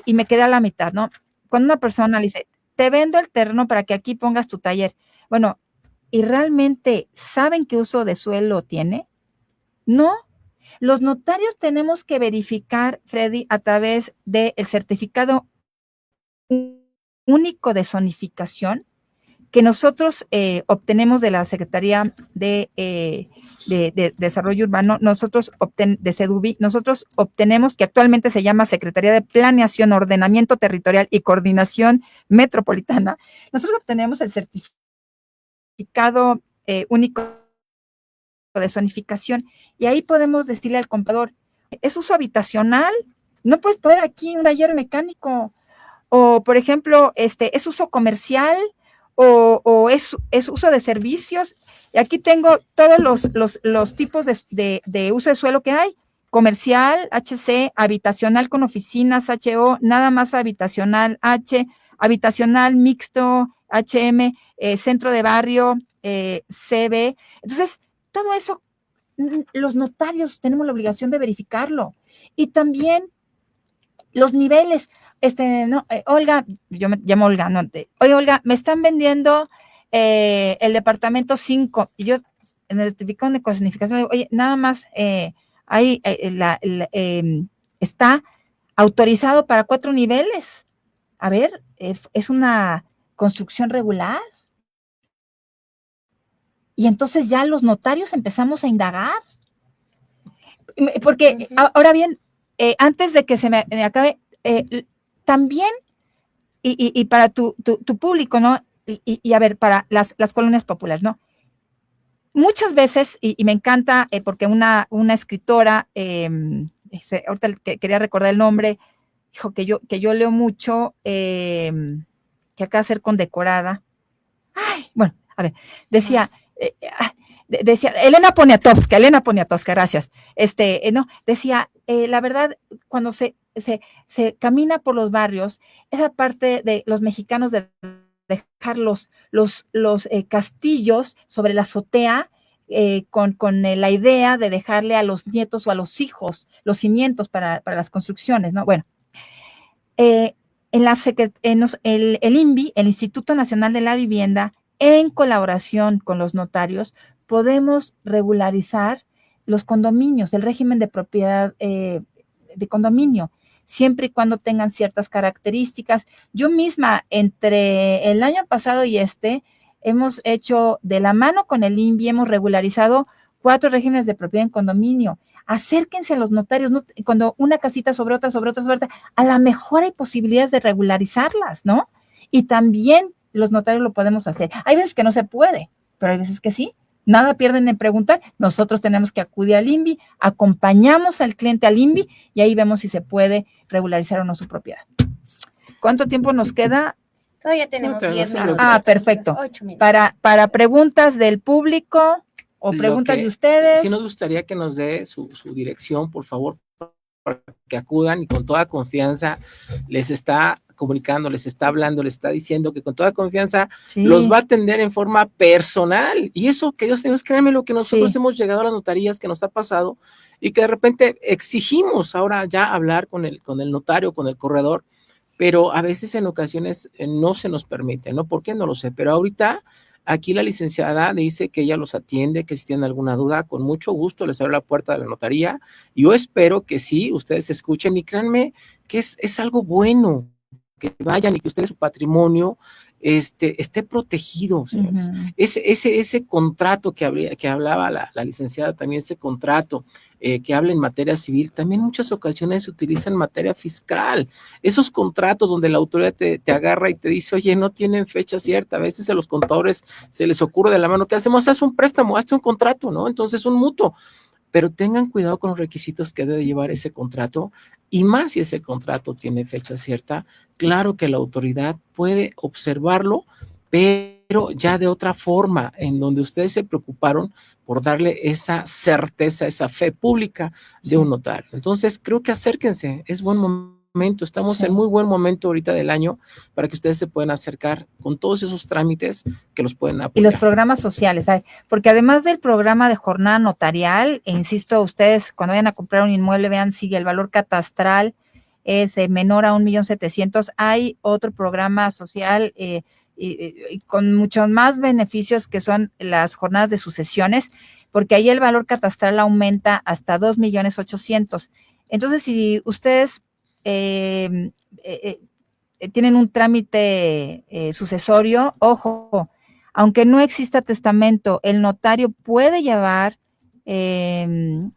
y me quedé a la mitad, ¿no? Cuando una persona le dice, te vendo el terreno para que aquí pongas tu taller, bueno, ¿y realmente saben qué uso de suelo tiene? No. Los notarios tenemos que verificar, Freddy, a través del certificado único de zonificación que nosotros obtenemos de la Secretaría de Desarrollo Urbano, de SEDUBI, nosotros obtenemos, que actualmente se llama Secretaría de Planeación, Ordenamiento Territorial y Coordinación Metropolitana, nosotros obtenemos el certificado único de zonificación y ahí podemos decirle al comprador, ¿es uso habitacional? No puedes poner aquí un taller mecánico, o por ejemplo, ¿es uso comercial? O es uso de servicios. Y aquí tengo todos los tipos de uso de suelo que hay: comercial, HC, habitacional con oficinas, HO, nada más habitacional, H, habitacional mixto, HM, centro de barrio, CB. Entonces, todo eso, los notarios tenemos la obligación de verificarlo. Y también los niveles. Olga, yo me llamo Olga, no, oye, Olga, me están vendiendo el departamento 5, y yo en el certificado de zonificación digo, oye, nada más ahí está autorizado para 4 niveles. A ver, es una construcción regular. Y entonces ya los notarios empezamos a indagar. Porque, ahora bien, antes de que se me acabe, también, y para tu público, ¿no? Y a ver, para las colonias populares, ¿no? Muchas veces, y me encanta, porque una escritora, ahorita quería recordar el nombre, dijo que yo leo mucho, que acaba de ser condecorada. Ay, bueno, a ver, decía Elena Poniatowska, gracias. No, decía, la verdad, cuando se camina por los barrios, esa parte de los mexicanos de dejar los castillos sobre la azotea, con la idea de dejarle a los nietos o a los hijos los cimientos para las construcciones, ¿no? Bueno, el INVI, el Instituto Nacional de la Vivienda, en colaboración con los notarios, podemos regularizar los condominios, el régimen de propiedad de condominio, siempre y cuando tengan ciertas características. Yo misma, entre el año pasado y hemos hecho de la mano con el INVI, hemos regularizado 4 regímenes de propiedad en condominio. Acérquense a los notarios, ¿no? Cuando una casita sobre otra, a lo mejor hay posibilidades de regularizarlas, ¿no? Y también los notarios lo podemos hacer. Hay veces que no se puede, pero hay veces que sí. Nada pierden en preguntar. Nosotros tenemos que acudir al INVI, acompañamos al cliente al INVI y ahí vemos si se puede regularizar o no su propiedad. ¿Cuánto tiempo nos queda? Todavía tenemos No, 10 no, minutos. Ah, perfecto. 8 minutos. Para preguntas del público o preguntas de ustedes. Sí nos gustaría que nos dé su dirección, por favor, para que acudan y con toda confianza les está comunicando, les está hablando, les está diciendo que con toda confianza Sí. los va a atender en forma personal. Y eso, queridos señores, créanme lo que nosotros hemos llegado a las notarías, que nos ha pasado y que de repente exigimos ahora ya hablar con el notario, con el corredor, pero a veces en ocasiones no se nos permite, ¿no? ¿Por qué? No lo sé, pero ahorita aquí la licenciada dice que ella los atiende, que si tienen alguna duda, con mucho gusto les abre la puerta de la notaría. Yo espero que sí, ustedes escuchen y créanme que es algo bueno, que vayan y que ustedes su patrimonio esté protegido, señores. Ujú. Ese contrato que hablaba la licenciada, también ese contrato que habla en materia civil, también en muchas ocasiones se utiliza en materia fiscal. Esos contratos donde la autoridad te agarra y te dice, oye, no tienen fecha cierta, a veces a los contadores se les ocurre de la mano, ¿qué hacemos? Haz un préstamo, hazte un contrato, ¿no? Entonces un mutuo. Pero tengan cuidado con los requisitos que debe llevar ese contrato, y más si ese contrato tiene fecha cierta. Claro que la autoridad puede observarlo, pero ya de otra forma, en donde ustedes se preocuparon por darle esa certeza, esa fe pública de un notario. Entonces, creo que acérquense, es buen momento, estamos en muy buen momento ahorita del año para que ustedes se puedan acercar con todos esos trámites que los pueden apoyar. Y los programas sociales, ¿sabes? Porque además del programa de jornada notarial, e insisto, ustedes cuando vayan a comprar un inmueble, vean si el valor catastral es menor a 1.700.000, hay otro programa social y con muchos más beneficios que son las jornadas de sucesiones, porque ahí el valor catastral aumenta hasta 2.800.000. Entonces, si ustedes tienen un trámite sucesorio, ojo, aunque no exista testamento, el notario puede llevar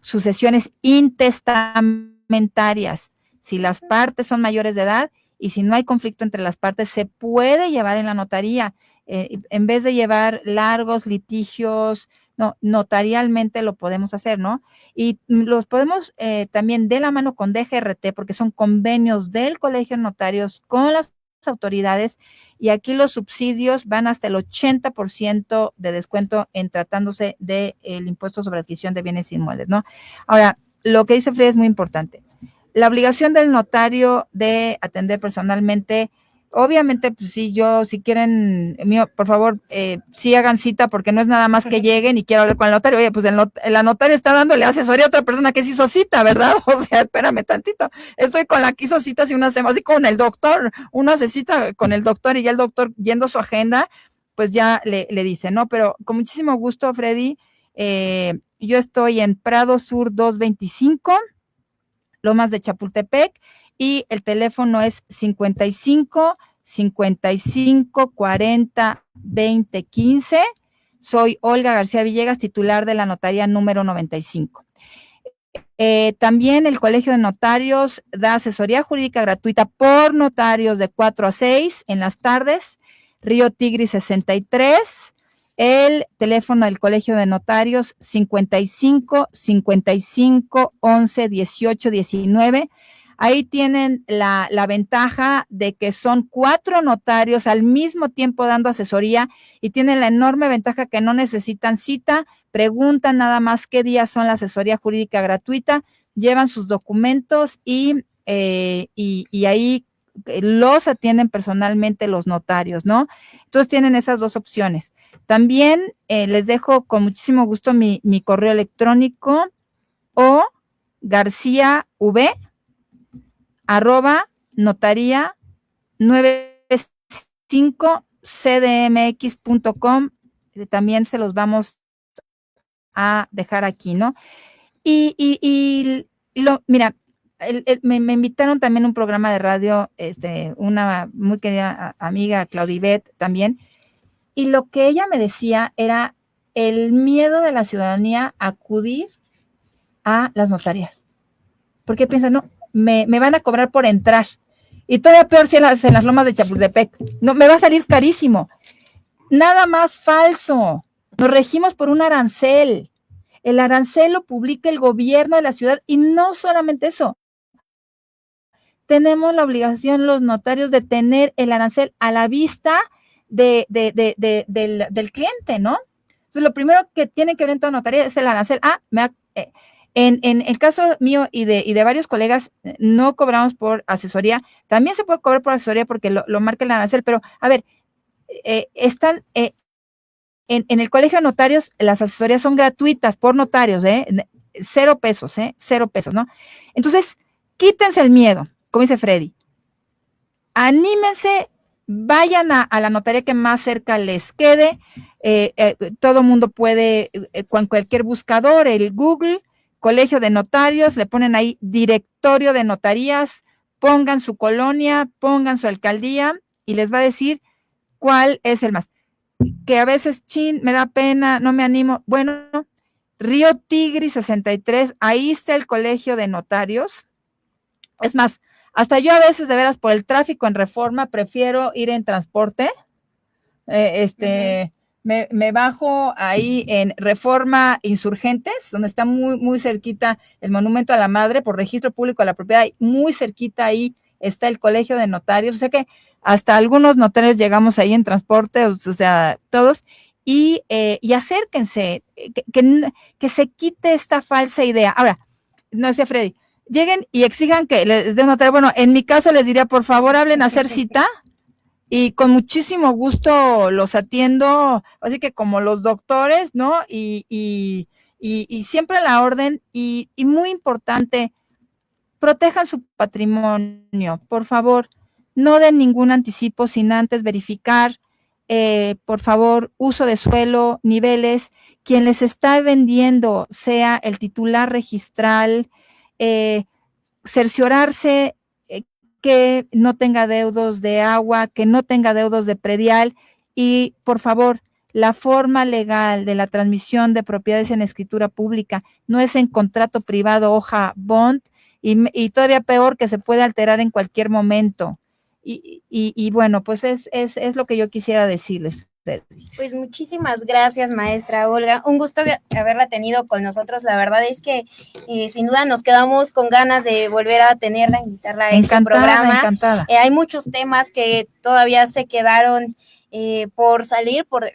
sucesiones intestamentarias. Si las partes son mayores de edad y si no hay conflicto entre las partes, se puede llevar en la notaría. En vez de llevar largos litigios, no, notarialmente lo podemos hacer, ¿no? Y los podemos también de la mano con DGRT, porque son convenios del Colegio de Notarios con las autoridades, y aquí los subsidios van hasta el 80% de descuento en tratándose del impuesto sobre adquisición de bienes inmuebles, ¿no? Ahora, lo que dice Frida es muy importante. La obligación del notario de atender personalmente, obviamente, pues sí, si quieren, por favor, sí hagan cita, porque no es nada más que lleguen y quiero hablar con el notario. Oye, pues la notaria está dándole asesoría a otra persona que se hizo cita, ¿verdad? O sea, espérame tantito. Estoy con la que hizo cita hace una semana, así con el doctor, uno hace cita con el doctor y ya el doctor, yendo su agenda, pues ya le dice, ¿no? Pero con muchísimo gusto, Freddy, yo estoy en Prado Sur 225, Lomas de Chapultepec, y el teléfono es 55 55 40 20 15. Soy Olga García Villegas, titular de la notaría número 95. También el Colegio de Notarios da asesoría jurídica gratuita por notarios de 4 a 6 en las tardes. Río Tigris 63. El teléfono del Colegio de Notarios 55 55 11 18 19. Ahí tienen la ventaja de que son 4 notarios al mismo tiempo dando asesoría, y tienen la enorme ventaja que no necesitan cita, preguntan nada más qué días son la asesoría jurídica gratuita, llevan sus documentos y ahí los atienden personalmente los notarios, ¿no? Entonces tienen esas dos opciones. También les dejo con muchísimo gusto mi correo electrónico, o garcia.v@notaria95cdmx.com. También se los vamos a dejar aquí, ¿no? Mira, me invitaron también a un programa de radio, una muy querida amiga, Claudibet, también, y lo que ella me decía era el miedo de la ciudadanía a acudir a las notarías, porque piensan, no, me van a cobrar por entrar, y todavía peor si en las Lomas de Chapultepec, no, me va a salir carísimo. Nada más falso. Nos regimos por un arancel. El arancel lo publica el gobierno de la ciudad y no solamente eso. Tenemos la obligación los notarios de tener el arancel a la vista del cliente, ¿no? Entonces, lo primero que tiene que ver en toda notaría es el arancel. En el caso mío y de varios colegas, no cobramos por asesoría. También se puede cobrar por asesoría porque lo marca el arancel, pero a ver, están en el Colegio de Notarios, las asesorías son gratuitas por notarios, $0, 0 pesos, ¿no? Entonces, quítense el miedo, como dice Freddy. Anímense, vayan a la notaría que más cerca les quede. Todo mundo puede, con cualquier buscador, el Google, Colegio de Notarios, le ponen ahí directorio de notarías, pongan su colonia, pongan su alcaldía y les va a decir cuál es el más. Que a veces, me da pena, no me animo. Bueno, Río Tigris 63, ahí está el Colegio de Notarios. Es más, hasta yo a veces, de veras, por el tráfico en Reforma, prefiero ir en transporte. Me bajo ahí en Reforma Insurgentes, donde está muy, muy cerquita el Monumento a la Madre, por registro público de la propiedad, muy cerquita ahí está el Colegio de Notarios, o sea que hasta algunos notarios llegamos ahí en transporte, o sea, todos, y acérquense, que se quite esta falsa idea. Ahora, no decía Freddy, lleguen y exijan que les dé un notario. Bueno, en mi caso les diría, por favor, hablen a hacer cita, y con muchísimo gusto los atiendo, así que como los doctores, ¿no? Y siempre a la orden, y muy importante, protejan su patrimonio, por favor, no den ningún anticipo sin antes verificar, por favor, uso de suelo, niveles, quien les está vendiendo sea el titular registral, cerciorarse que no tenga deudos de agua, que no tenga deudos de predial y, por favor, la forma legal de la transmisión de propiedades en escritura pública no es en contrato privado, hoja bond, y todavía peor que se puede alterar en cualquier momento. Y bueno, pues es lo que yo quisiera decirles. Pues muchísimas gracias, maestra Olga. Un gusto haberla tenido con nosotros. La verdad es que sin duda nos quedamos con ganas de volver a tenerla, invitarla a este programa. Encantada. Hay muchos temas que todavía se quedaron por salir, por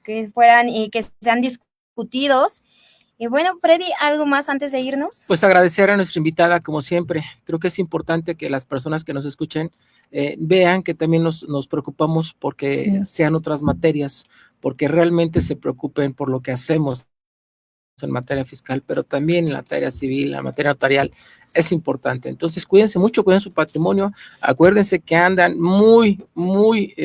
que fueran y que sean discutidos. Y bueno, Freddy, ¿algo más antes de irnos? Pues agradecer a nuestra invitada, como siempre. Creo que es importante que las personas que nos escuchen vean que también nos preocupamos porque sean otras materias, porque realmente se preocupen por lo que hacemos en materia fiscal, pero también en la materia civil, en la materia notarial, es importante. Entonces, cuídense mucho, cuiden su patrimonio. Acuérdense que andan muy, muy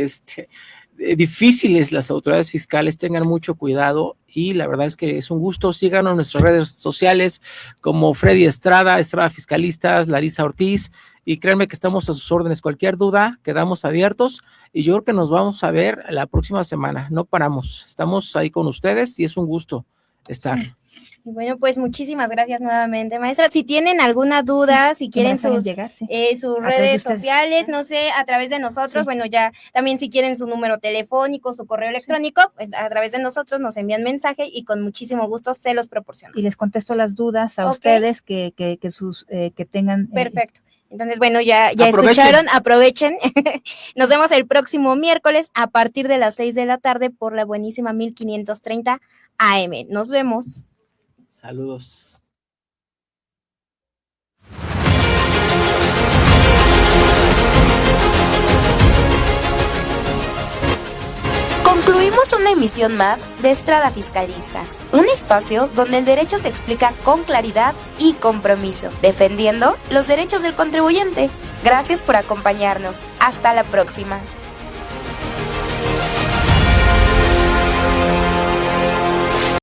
difíciles las autoridades fiscales, tengan mucho cuidado y la verdad es que es un gusto. Síganos en nuestras redes sociales como Freddy Estrada, Estrada Fiscalistas, Larisa Ortiz, y créanme que estamos a sus órdenes. Cualquier duda, quedamos abiertos y yo creo que nos vamos a ver la próxima semana. No paramos, estamos ahí con ustedes y es un gusto estar. Sí. Y bueno, pues muchísimas gracias nuevamente, maestra. Si tienen alguna duda, si quieren sus redes sociales, no sé, a través de nosotros, bueno, ya también si quieren su número telefónico, su correo electrónico, pues a través de nosotros nos envían mensaje y con muchísimo gusto se los proporcionamos. Y les contesto las dudas a ustedes que tengan. Perfecto. Entonces, bueno, ya escucharon, aprovechen. Nos vemos el próximo miércoles a partir de las 6 de la tarde por la buenísima 1530 AM. Nos vemos. Saludos. Concluimos una emisión más de Estrada Fiscalistas, un espacio donde el derecho se explica con claridad y compromiso, defendiendo los derechos del contribuyente. Gracias por acompañarnos. Hasta la próxima.